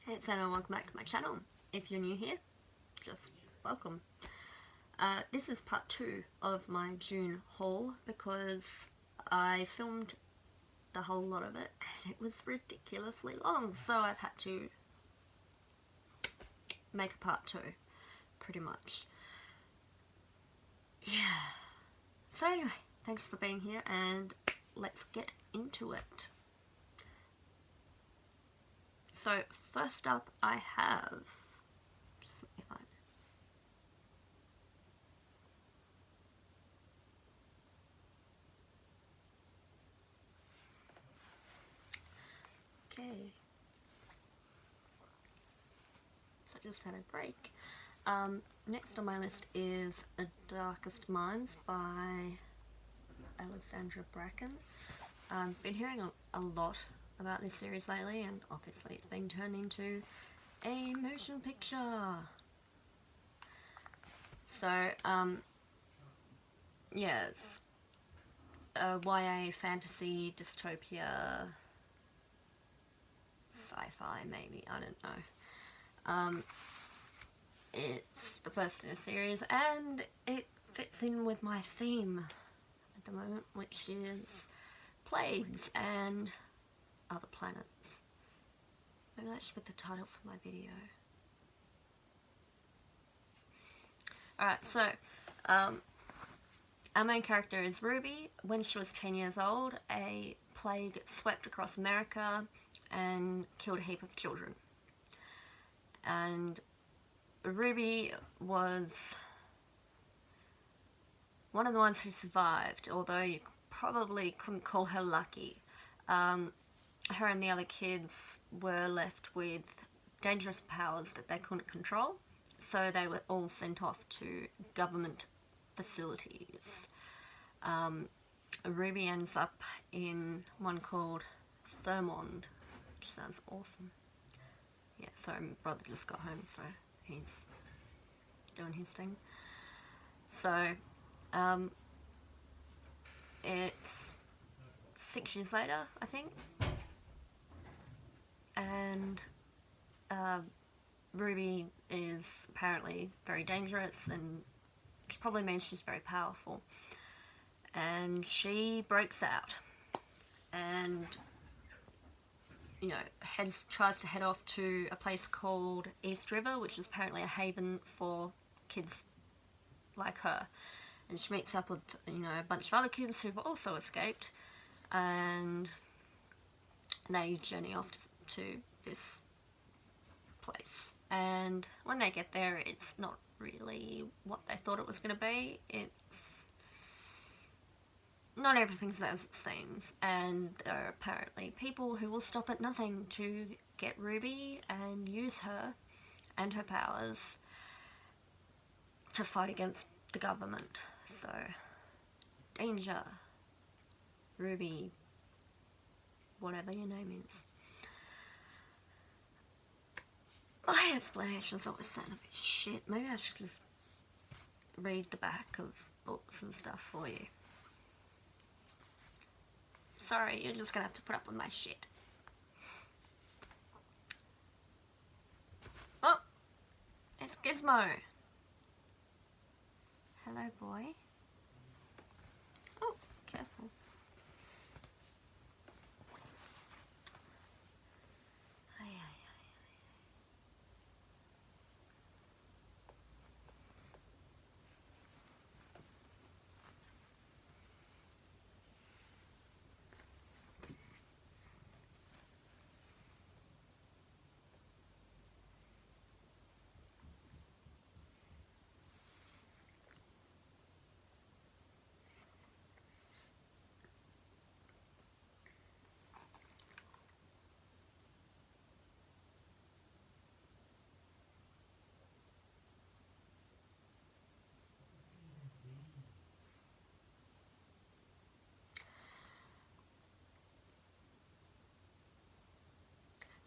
Hey, it's Anna and welcome back to my channel. If you're new here, just welcome. This is part 2 of my June haul because I filmed the whole lot of it and it was ridiculously long, so I've had to make a part 2, pretty much. Yeah. So anyway, thanks for being here and let's get into it. So first up I have, just let me find it. Okay. So I just had a break. Next on my list is The Darkest Minds by Alexandra Bracken. I've been hearing a lot about this series lately, and obviously it's been turned into a motion picture. So, yeah, it's a YA fantasy dystopia sci-fi maybe, I don't know. It's the first in a series and it fits in with my theme at the moment, which is plagues and other planets. Maybe that should be the title for my video. Alright, so our main character is Ruby. When she was 10 years old, a plague swept across America and killed a heap of children. And Ruby was one of the ones who survived, although you probably couldn't call her lucky. Her and the other kids were left with dangerous powers that they couldn't control, so they were all sent off to government facilities. Ruby ends up in one called Thermond, which sounds awesome. Yeah, sorry, my brother just got home, so he's doing his thing. So, it's 6 years later, I think, and Ruby is apparently very dangerous, and which probably means she's very powerful. And she breaks out, and you know, tries to head off to a place called East River, which is apparently a haven for kids like her. And she meets up with, you know, a bunch of other kids who've also escaped, and they journey off to this place. And when they get there, it's not really what they thought it was going to be. It's not everything's as it seems, and there are apparently people who will stop at nothing to get Ruby and use her and her powers to fight against the government. So, danger, Ruby, whatever your name is. My explanations always sound a bit shit. Maybe I should just read the back of books and stuff for you. Sorry, you're just gonna have to put up with my shit. Oh! It's Gizmo! Hello, boy. Oh, careful.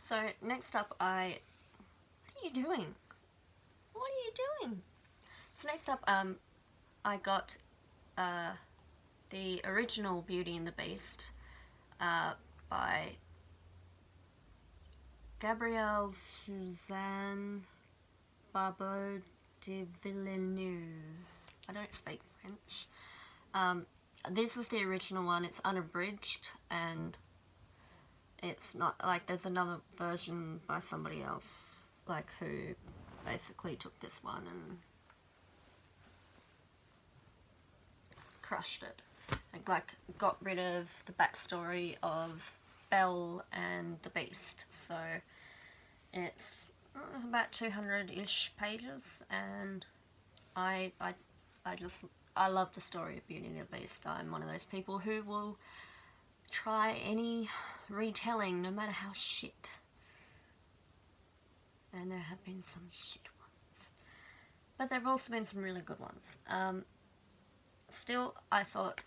So, next up what are you doing? What are you doing? So next up, I got the original Beauty and the Beast by Gabrielle Suzanne Barbeau de Villeneuve. I don't speak French. This is the original one. It's unabridged, and it's not like there's another version by somebody else, like, who basically took this one and crushed it. Like got rid of the backstory of Belle and the Beast. So it's about 200-ish pages, and I love the story of Beauty and the Beast. I'm one of those people who will try any retelling, no matter how shit. And there have been some shit ones. But there have also been some really good ones. Still, I thought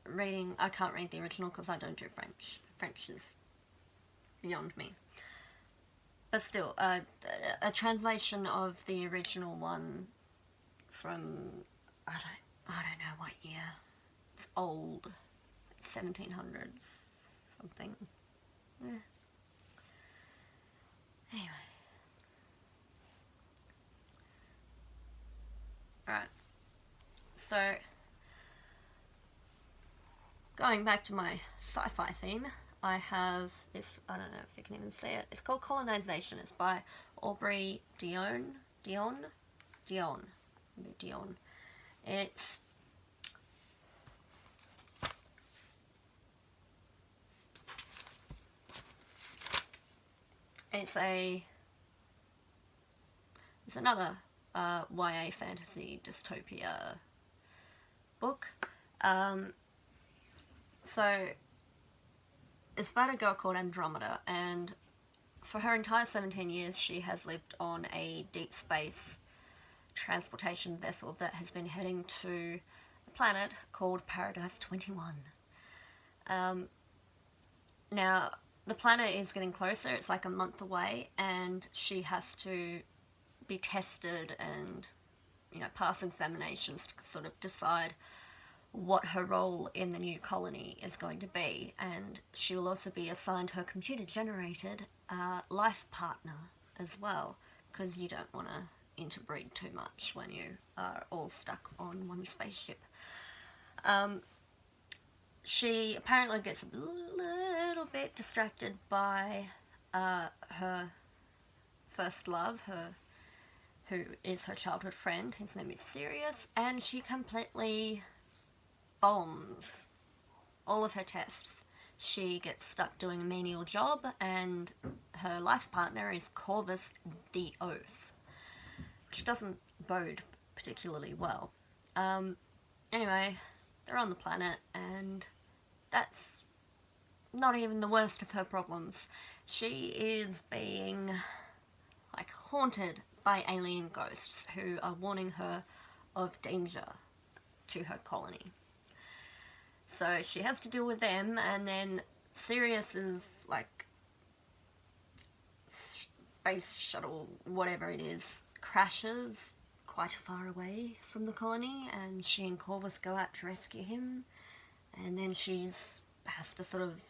I can't read the original because I don't do French. French is beyond me. But still, a translation of the original one from, I don't know what year. It's old. 1700s something. Anyway. Alright. So, going back to my sci-fi theme, I have this, I don't know if you can even say it, it's called Colonization. It's by Aubrey Dion. It's another YA fantasy dystopia book. So it's about a girl called Andromeda, and for her entire 17 years she has lived on a deep space transportation vessel that has been heading to a planet called Paradise 21. Now, the planet is getting closer. It's like a month away, and she has to be tested and, pass examinations to sort of decide what her role in the new colony is going to be. And she will also be assigned her computer-generated life partner as well, because you don't want to interbreed too much when you are all stuck on one spaceship. She apparently gets a little bit distracted by her first love, who is her childhood friend. His name is Sirius, and she completely bombs all of her tests. She gets stuck doing a menial job, and her life partner is Corvus the Oath, which doesn't bode particularly well. Anyway, they're on the planet, and that's not even the worst of her problems. She is being, haunted by alien ghosts who are warning her of danger to her colony. So she has to deal with them, and then Sirius's, space shuttle, whatever it is, crashes quite far away from the colony, and she and Corvus go out to rescue him, and then has to sort of,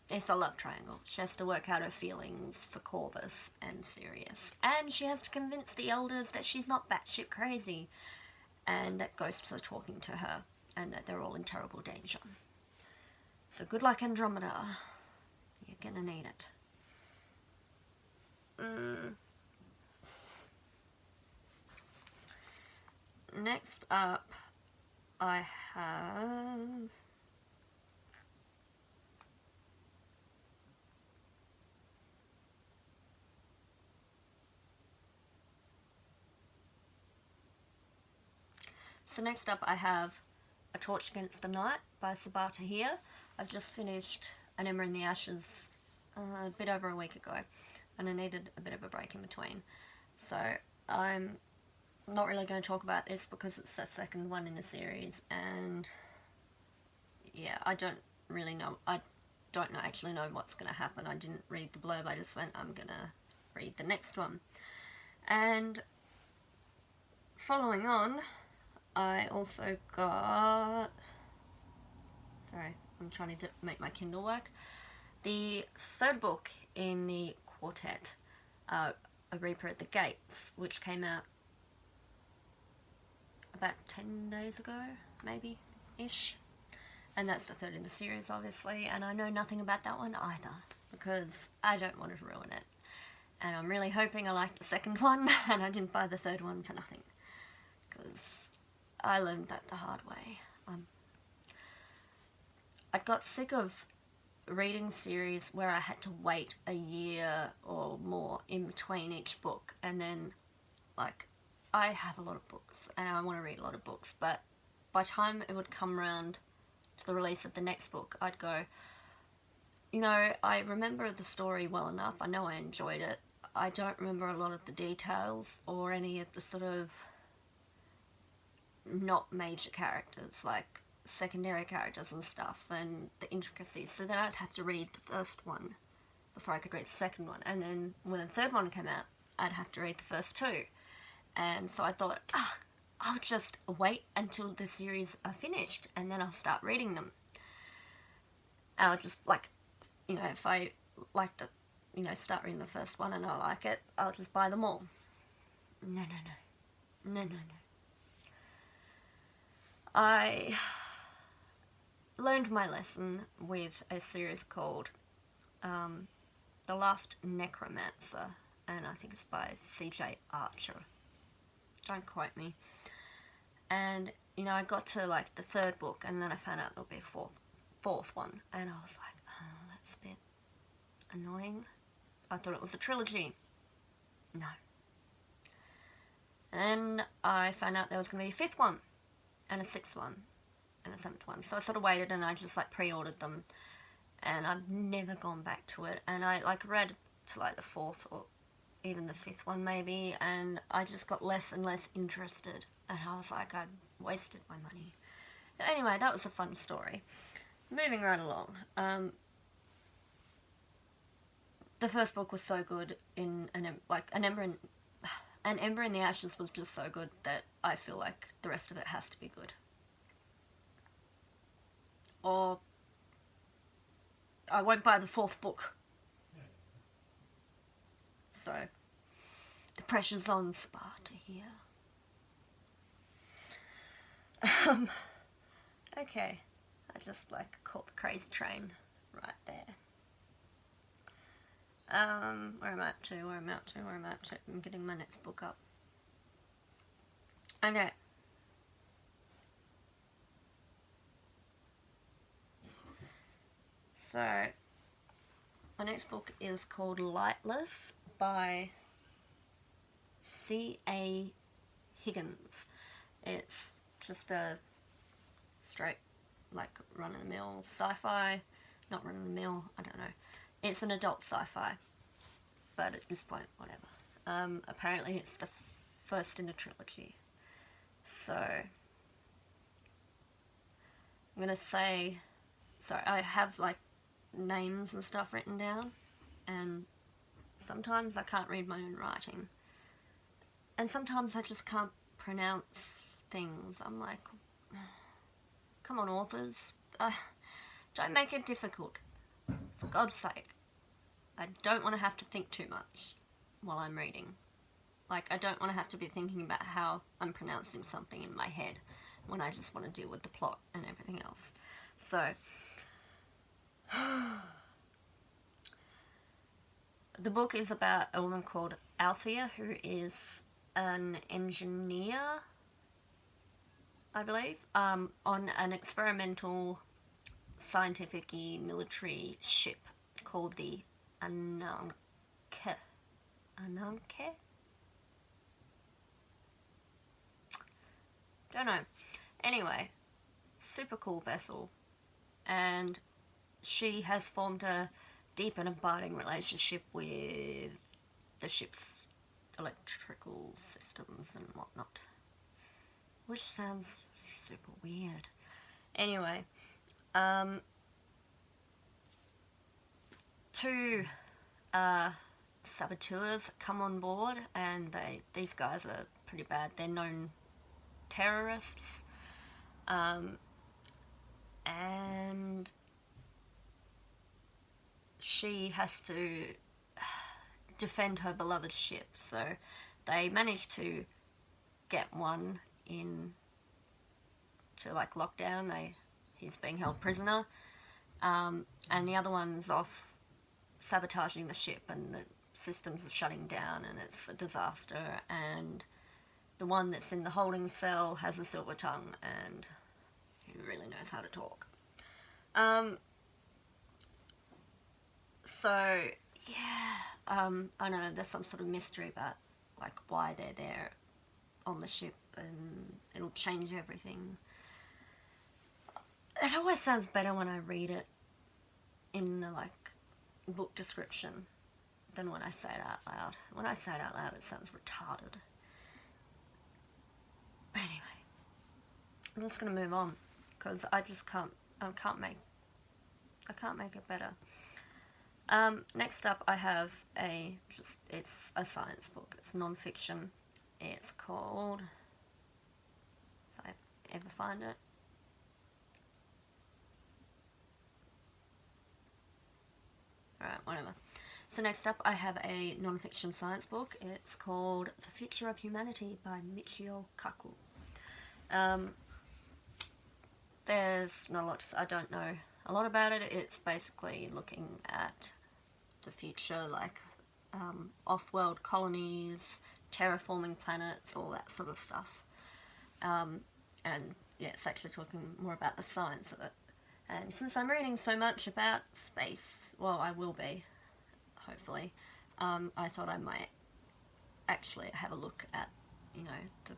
it's a love triangle. She has to work out her feelings for Corvus and Sirius, and she has to convince the elders that she's not batshit crazy, and that ghosts are talking to her, and that they're all in terrible danger. So good luck, Andromeda. You're gonna need it. Next up, I have... So next up I have A Torch Against the Night by Sabata here. I've just finished An Ember in the Ashes a bit over a week ago, and I needed a bit of a break in between. So I'm not really going to talk about this because it's the second one in the series, and yeah, I don't actually know what's going to happen. I didn't read the blurb, I just went, I'm going to read the next one. And following on, I also got... Sorry, I'm trying to make my Kindle work. The third book in the Quartet, A Reaper at the Gates, which came out about 10 days ago, maybe, ish. And that's the third in the series, obviously, and I know nothing about that one either, because I don't want to ruin it. And I'm really hoping I like the second one, and I didn't buy the third one for nothing, because I learned that the hard way. I got sick of reading series where I had to wait a year or more in between each book, and then, like, I have a lot of books, and I want to read a lot of books, but by the time it would come around to the release of the next book, I'd go, you know, I remember the story well enough, I know I enjoyed it, I don't remember a lot of the details or any of the sort of not major characters, like secondary characters and stuff, and the intricacies, so then I'd have to read the first one before I could read the second one, and then when the third one came out, I'd have to read the first two, and so I thought, I'll just wait until the series are finished, and then I'll start reading them. I'll just, like, you know, if I like to, you know, start reading the first one and I like it, I'll just buy them all. No. I learned my lesson with a series called The Last Necromancer, and I think it's by C.J. Archer. Don't quote me. And, you know, I got to, like, the third book, and then I found out there'll be a fourth one, and I was like, oh, that's a bit annoying. I thought it was a trilogy. No. And then I found out there was going to be a fifth one, and a sixth one, and a seventh one. So I sort of waited, and I just, like, pre-ordered them, and I've never gone back to it. And I, like, read to, like, the fourth or even the fifth one, maybe, and I just got less and less interested. And I was like, I'd wasted my money. But anyway, that was a fun story. Moving right along. The first book was so good in An Ember in the Ashes was just so good that I feel like the rest of it has to be good. Or I won't buy the fourth book. So the pressure's on Sparta here. Okay, I just, like, caught the crazy train right there. Where am I up to? I'm getting my next book up. Okay. So, my next book is called Lightless by C.A. Higgins. It's just a straight, like, run-of-the-mill sci-fi. Not run-of-the-mill, I don't know. It's an adult sci-fi, but at this point, whatever. Apparently it's the first in a trilogy. So, I'm gonna say, sorry, I have, like, names and stuff written down, and sometimes I can't read my own writing. And sometimes I just can't pronounce things. I'm like, come on, authors, don't make it difficult, for God's sake. I don't want to have to think too much while I'm reading. Like, I don't want to have to be thinking about how I'm pronouncing something in my head when I just want to deal with the plot and everything else. So, the book is about a woman called Althea, who is an engineer, I believe, on an experimental scientific-y military ship called the Ananke? Don't know. Anyway, super cool vessel, and she has formed a deep and abiding relationship with the ship's electrical systems and whatnot, which sounds super weird. Anyway, two saboteurs come on board, and these guys are pretty bad. They're known terrorists, and she has to defend her beloved ship. So they managed to get one in to like lockdown. He's being held prisoner, and the other one's off sabotaging the ship, and the systems are shutting down, and it's a disaster. And the one that's in the holding cell has a silver tongue, and he really knows how to talk. So yeah, I know there's some sort of mystery about like why they're there on the ship, and it'll change everything. It always sounds better when I read it in the like book description than when I say it out loud. When I say it out loud, it sounds retarded. But anyway, I'm just gonna move on because I can't make it better. Next up, I have it's a science book. It's non-fiction. It's called, if I ever find it, alright, whatever. So next up, I have a non-fiction science book. It's called The Future of Humanity by Michio Kaku. There's not a lot I don't know a lot about it. It's basically looking at the future, like off-world colonies, terraforming planets, all that sort of stuff. And yeah, it's actually talking more about the science of it. And since I'm reading so much about space, well, I will be, hopefully, I thought I might actually have a look at, you know, the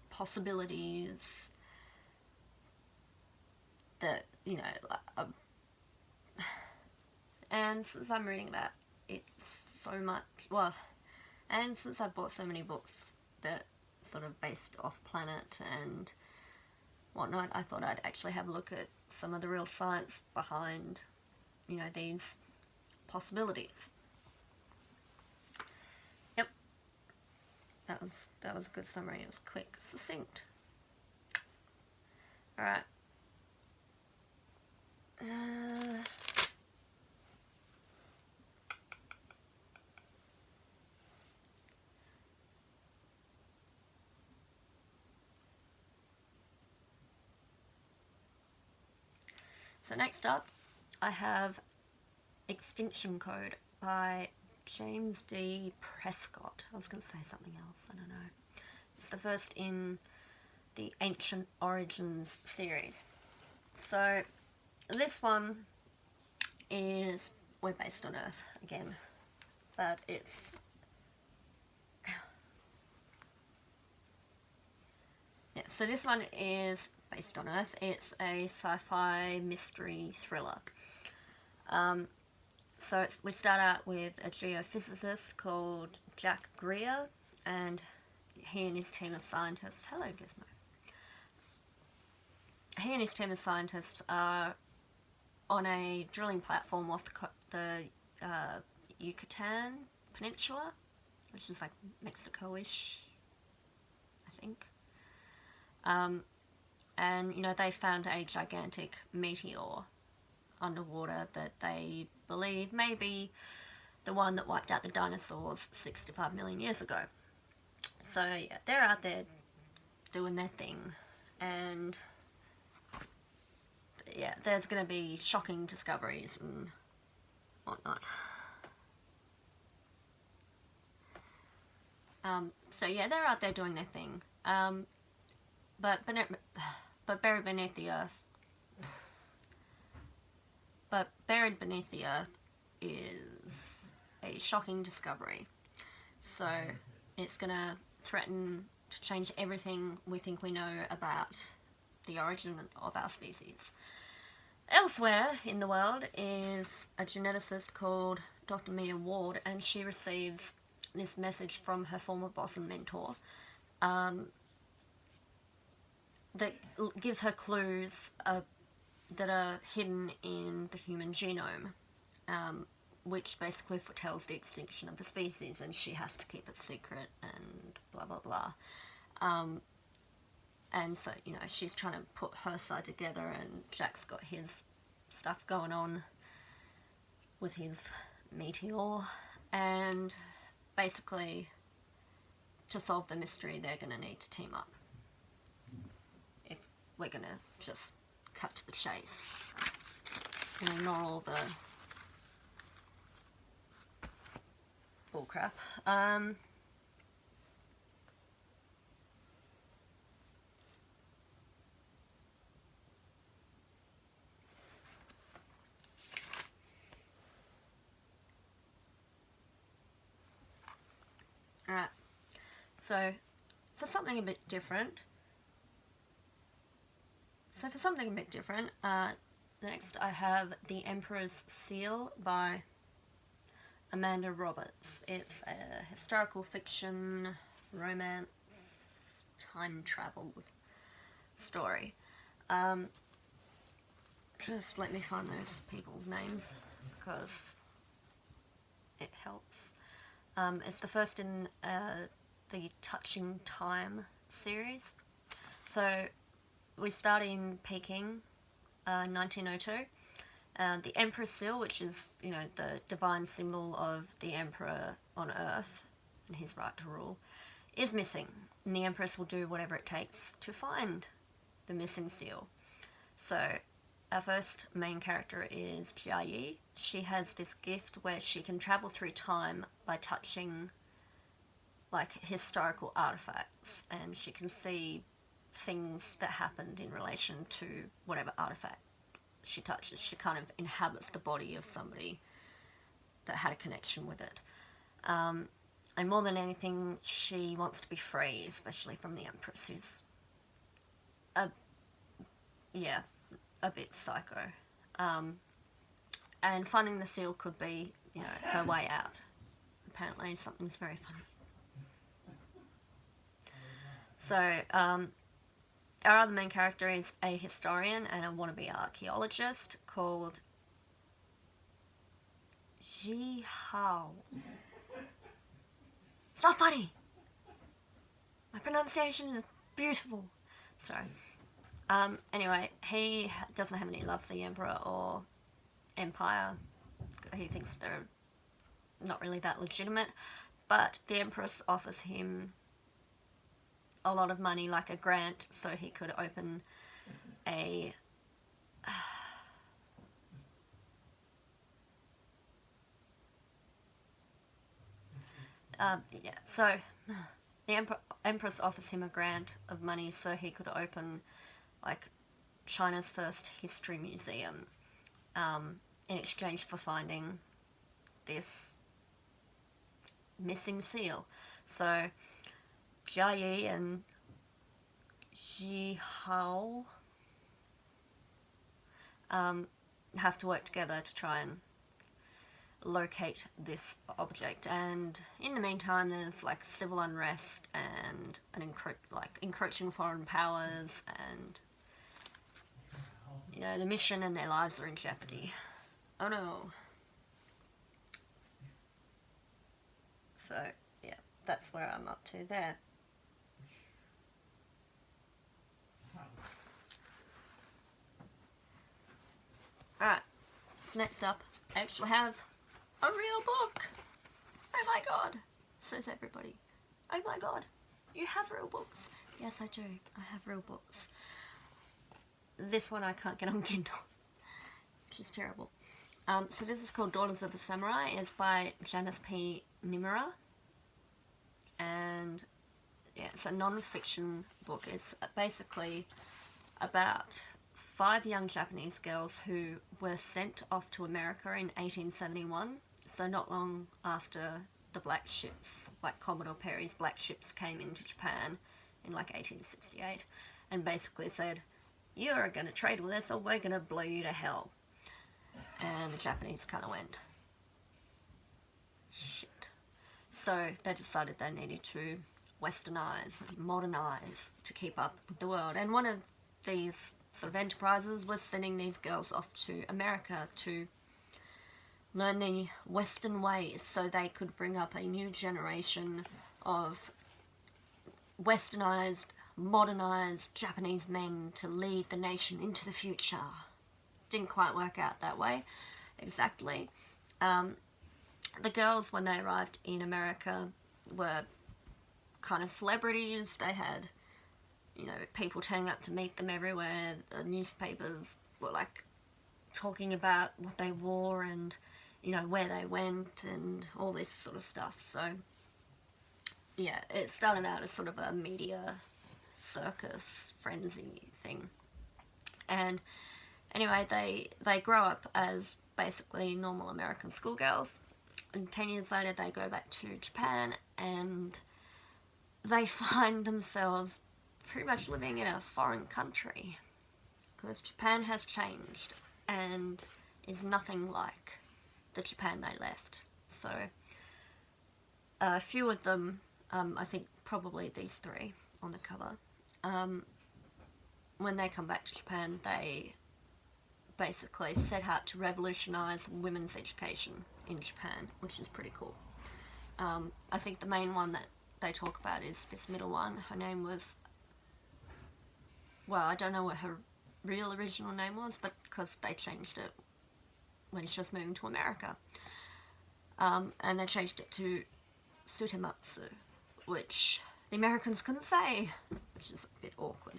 possibilities that, you know, and since I'm reading about it so much, well, and since I've bought so many books that sort of based off planet and whatnot, I thought I'd actually have a look at some of the real science behind, you know, these possibilities. Yep, that was a good summary. It was quick, succinct. All right. So next up, I have Extinction Code by James D. Prescott. I was going to say something else, I don't know. It's the first in the Ancient Origins series. So this one is, we're based on Earth again, but it's, yeah, so this one is based on Earth. It's a sci-fi mystery thriller. So we start out with a geophysicist called Jack Greer, and he and his team of scientists, hello Gizmo, he and his team of scientists are on a drilling platform off the Yucatan Peninsula, which is like Mexico-ish, I think. And, you know, they found a gigantic meteor underwater that they believe may be the one that wiped out the dinosaurs 65 million years ago. So, yeah, they're out there doing their thing. And, yeah, there's going to be shocking discoveries and whatnot. So, yeah, they're out there doing their thing. But buried beneath the earth. But buried beneath the earth is a shocking discovery. So it's going to threaten to change everything we think we know about the origin of our species. Elsewhere in the world is a geneticist called Dr. Mia Ward, and she receives this message from her former boss and mentor, that gives her clues that are hidden in the human genome, which basically foretells the extinction of the species, and she has to keep it secret and blah blah blah. And so, you know, she's trying to put her side together, and Jack's got his stuff going on with his meteor, and basically to solve the mystery they're going to need to team up. If we're going to just cut to the chase and ignore all the bullcrap. Alright, so for something a bit different, next I have The Emperor's Seal by Amanda Roberts. It's a historical fiction, romance, time travel story. Just let me find those people's names, because it helps. It's the first in the Touching Time series. So we start in Peking, 1902. The Emperor's Seal, which is, you know, the divine symbol of the Emperor on Earth and his right to rule, is missing. And the Empress will do whatever it takes to find the missing seal. So our first main character is Jia Yi. She has this gift where she can travel through time by touching, like, historical artifacts, and she can see things that happened in relation to whatever artifact she touches. She kind of inhabits the body of somebody that had a connection with it. And more than anything, she wants to be free, especially from the Empress, who's a bit psycho. And finding the seal could be, you know, her way out. Apparently something's very funny. So, our other main character is a historian and a wannabe archaeologist called Ji Hao. It's not funny! My pronunciation is beautiful. Sorry. Anyway, he doesn't have any love for the Emperor or Empire. He thinks they're not really that legitimate. But the Empress offers him a lot of money, like a grant, so he could open a so the Empress offers him a grant of money so he could open, like, China's first history museum, in exchange for finding this missing seal. So Jia Yi and Ji Hao have to work together to try and locate this object, and in the meantime there's, like, civil unrest and an encroaching foreign powers, and, you know, the mission and their lives are in jeopardy. Oh no. So yeah, that's where I'm up to there. Alright, so next up, I actually have a real book. Oh my god, says everybody. Oh my god, you have real books. Yes, I do. I have real books. This one I can't get on Kindle, which is terrible. So this is called Daughters of the Samurai. It's by Janice P. Nimura. And yeah, it's a non-fiction book. It's basically about 5 young Japanese girls who were sent off to America in 1871, so not long after the black ships, like Commodore Perry's black ships, came into Japan in like 1868, and basically said, you're going to trade with us or we're going to blow you to hell. And the Japanese kind of went, shit. So they decided they needed to westernize and modernize to keep up with the world, and one of these sort of enterprises was sending these girls off to America to learn the Western ways so they could bring up a new generation of westernized, modernized Japanese men to lead the nation into the future. Didn't quite work out that way, exactly. the girls, when they arrived in America, were kind of celebrities. They had, you know, people turning up to meet them everywhere. The newspapers were like talking about what they wore and, you know, where they went and all this sort of stuff. So yeah, it started out as sort of a media circus frenzy thing. And anyway, they grow up as basically normal American schoolgirls, and 10 years later they go back to Japan and they find themselves pretty much living in a foreign country, because Japan has changed and is nothing like the Japan they left. So a few of them, I think probably these three on the cover, when they come back to Japan, they basically set out to revolutionise women's education in Japan, which is pretty cool. I think the main one that they talk about is this middle one. Her name was, well, I don't know what her real original name was, but because they changed it when she was moving to America. And they changed it to Sutematsu, which the Americans couldn't say, which is a bit awkward.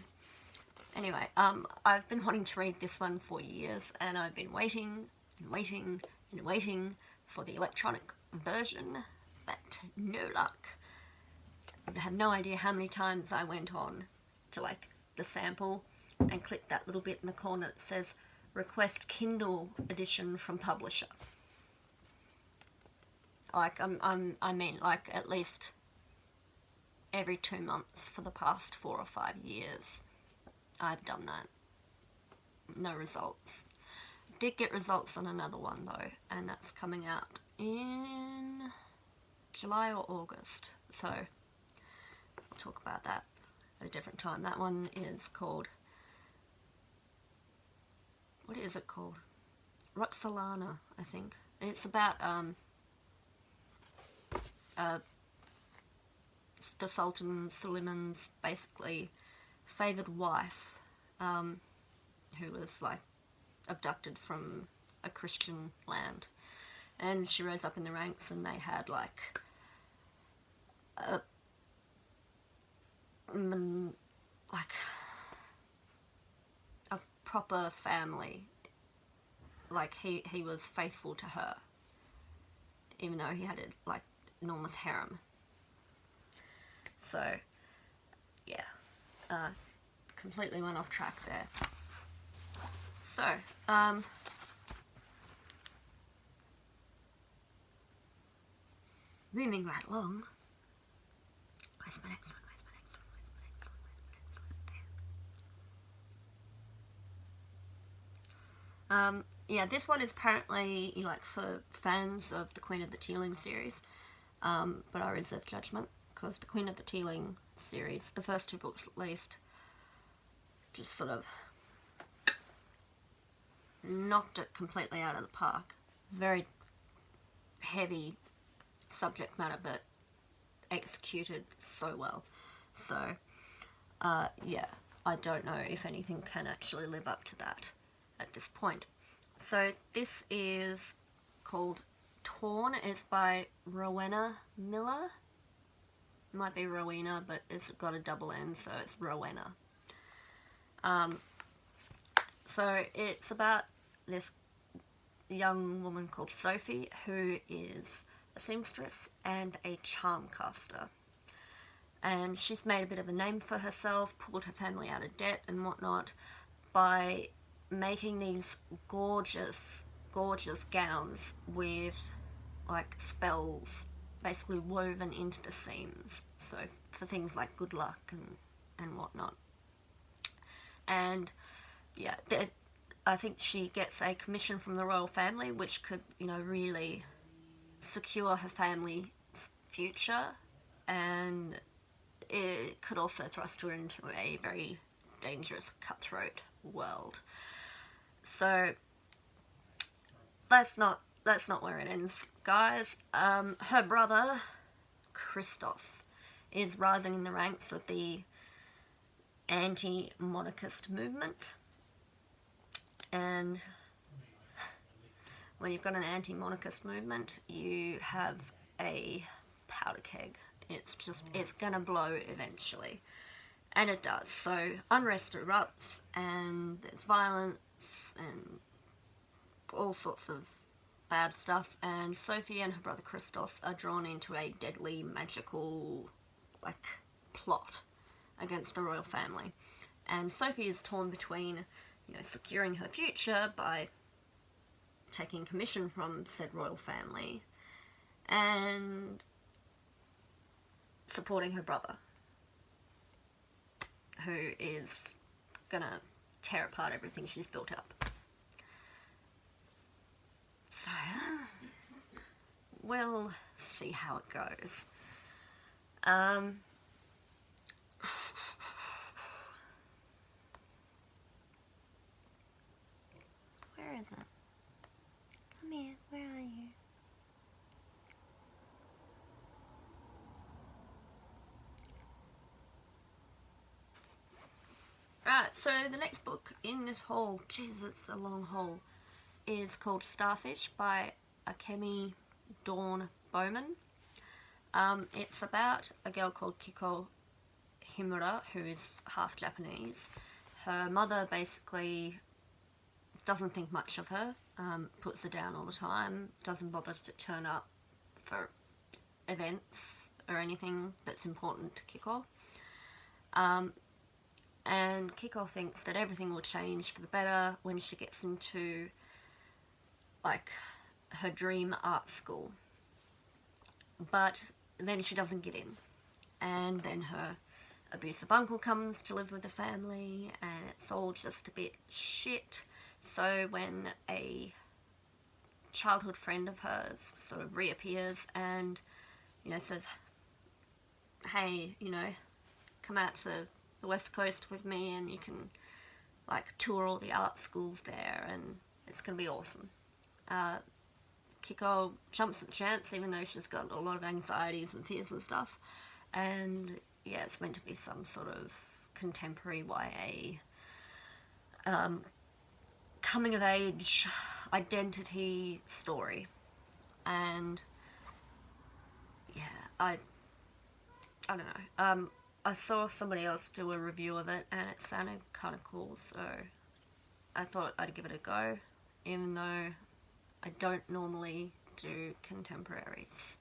Anyway, I've been wanting to read this one for years, and I've been waiting and waiting and waiting for the electronic version, but no luck. I have no idea how many times I went on to like the sample and clicked that little bit in the corner that says request Kindle edition from publisher. Like I mean like at least every 2 months for the past 4 or 5 years I've done that. No results. Did get results on another one though, and that's coming out in July or August, so I'll talk about that at a different time. That one is called, what is it called? Roxalana, I think. It's about the Sultan Suleiman's basically favoured wife, who was like abducted from a Christian land, and she rose up in the ranks, and they had like a proper family. Like he was faithful to her, even though he had a like enormous harem. So yeah, completely went off track there. So moving right along. Where's my next one? Yeah, this one is apparently, you know, like for fans of the Queen of the Teeling series, but I reserve judgment, because the Queen of the Teeling series, the first 2 books at least, just sort of knocked it completely out of the park. Very heavy subject matter, but executed so well. So yeah, I don't know if anything can actually live up to that at this point. So this is called Torn. It's by Rowena Miller. It might be Rowena, but it's got a double N, so it's Rowena. So it's about this young woman called Sophie, who is a seamstress and a charm caster. And she's made a bit of a name for herself, pulled her family out of debt and whatnot, by making these gorgeous, gorgeous gowns with like spells basically woven into the seams. So for things like good luck and whatnot. And yeah, I think she gets a commission from the royal family, which could, you know, really secure her family's future, and it could also thrust her into a very dangerous, cutthroat world. So that's not where it ends, guys. Her brother Christos is rising in the ranks of the anti-monarchist movement, and when you've got an anti-monarchist movement, you have a powder keg. It's gonna blow eventually. And it does. So unrest erupts, and there's violence, and all sorts of bad stuff, and Sophie and her brother Christos are drawn into a deadly magical, plot against the royal family. And Sophie is torn between, securing her future by taking commission from said royal family and supporting her brother, who is gonna tear apart everything she's built up. So, we'll see how it goes. Where is it? Come here, where are you? Right, so the next book in this haul, Jesus, it's a long haul, is called Starfish by Akemi Dawn Bowman. It's about a girl called Kiko Himura, who is half Japanese. Her mother basically doesn't think much of her, puts her down all the time, doesn't bother to turn up for events or anything that's important to Kiko. And Kiko thinks that everything will change for the better when she gets into her dream art school. But then she doesn't get in. And then her abusive uncle comes to live with the family, and it's all just a bit shit. So when a childhood friend of hers sort of reappears and, says, hey, come out to the West Coast with me and you can, tour all the art schools there and it's going to be awesome. Kiko jumps at the chance, even though she's got a lot of anxieties and fears and stuff. And yeah, it's meant to be some sort of contemporary YA coming of age identity story. And yeah, I don't know. I saw somebody else do a review of it and it sounded kind of cool, so I thought I'd give it a go, even though I don't normally do contemporaries.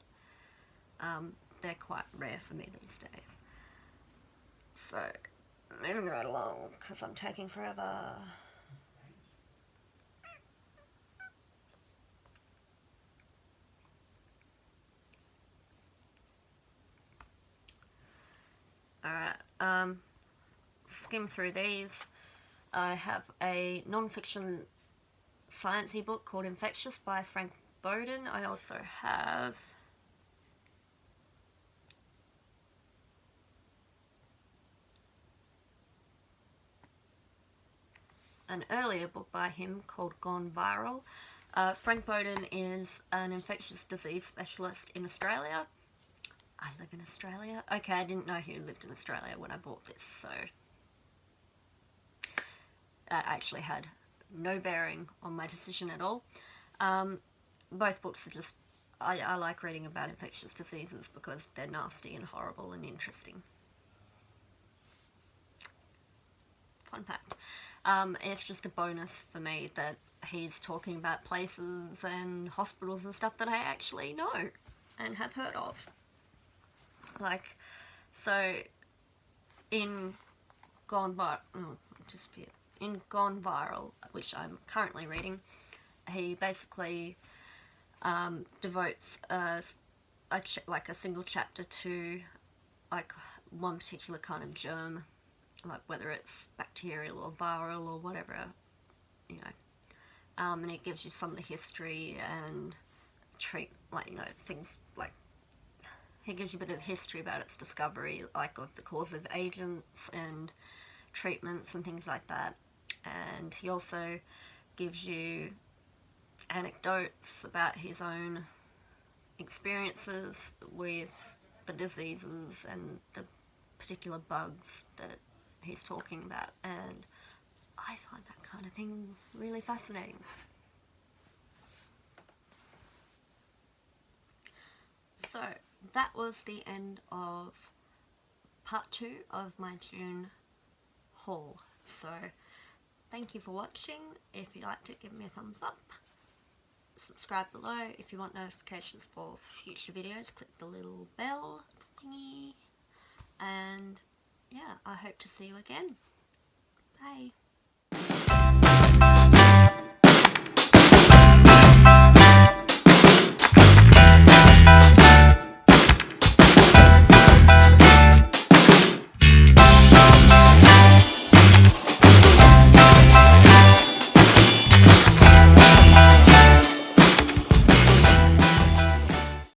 They're quite rare for me these days. So, moving right along, because I'm taking forever. Alright, skim through these. I have a non-fiction sciencey book called Infectious by Frank Bowden. I also have an earlier book by him called Gone Viral. Frank Bowden is an infectious disease specialist in Australia. I live in Australia? Okay, I didn't know he lived in Australia when I bought this, so that actually had no bearing on my decision at all. Both books are just, I like reading about infectious diseases because they're nasty and horrible and interesting. Fun fact. It's just a bonus for me that he's talking about places and hospitals and stuff that I actually know and have heard of. So in Gone Viral, which I'm currently reading, he basically devotes a single chapter to one particular kind of germ, whether it's bacterial or viral or whatever, and it gives you some of the history and things he gives you a bit of history about its discovery, of the causative agents and treatments and things like that. And he also gives you anecdotes about his own experiences with the diseases and the particular bugs that he's talking about. And I find that kind of thing really fascinating. So that was the end of part 2 of my June haul. So thank you for watching. If you liked it, give me a thumbs up. Subscribe below. If you want notifications for future videos, click the little bell thingy. And yeah, I hope to see you again. Bye.